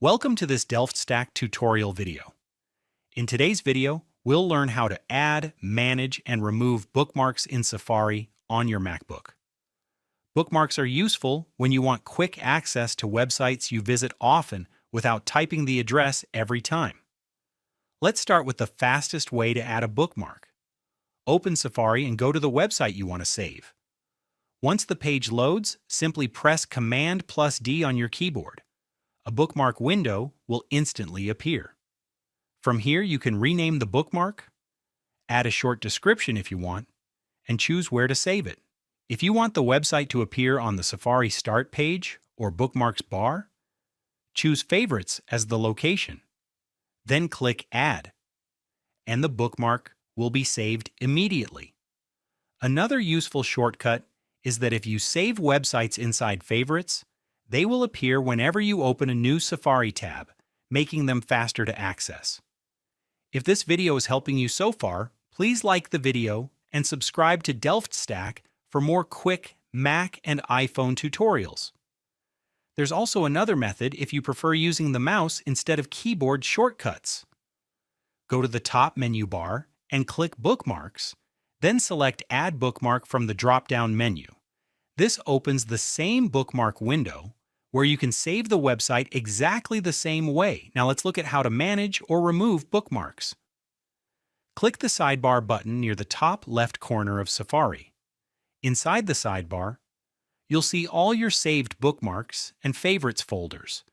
Welcome to this Delft Stack tutorial video. In today's video, we'll learn how to add, manage, and remove bookmarks in Safari on your MacBook. Bookmarks are useful when you want quick access to websites you visit often without typing the address every time. Let's start with the fastest way to add a bookmark. Open Safari and go to the website you want to save. Once the page loads, simply press Command+D on your keyboard. A bookmark window will instantly appear. From here, you can rename the bookmark, add a short description if you want, and choose where to save it. If you want the website to appear on the Safari Start page or Bookmarks bar, choose Favorites as the location. Then click Add, and the bookmark will be saved immediately. Another useful shortcut is that if you save websites inside Favorites, they will appear whenever you open a new Safari tab, making them faster to access. If this video is helping you so far, please like the video and subscribe to Delft Stack for more quick Mac and iPhone tutorials. There's also another method if you prefer using the mouse instead of keyboard shortcuts. Go to the top menu bar and click Bookmarks, then select Add Bookmark from the drop-down menu. This opens the same bookmark window, where you can save the website exactly the same way. Now let's look at how to manage or remove bookmarks. Click the Sidebar button near the top left corner of Safari. Inside the sidebar, you'll see all your saved bookmarks and favorites folders.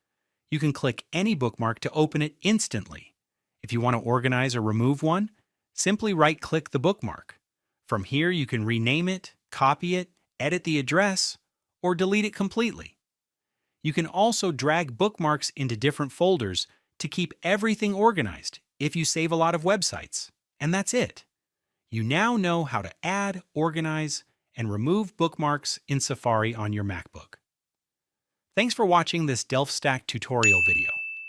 You can click any bookmark to open it instantly. If you want to organize or remove one, simply right-click the bookmark. From here, you can rename it, copy it, edit the address, or delete it completely. You can also drag bookmarks into different folders to keep everything organized if you save a lot of websites. And that's it. You now know how to add, organize, and remove bookmarks in Safari on your MacBook. Thanks for watching this Delft Stack tutorial video.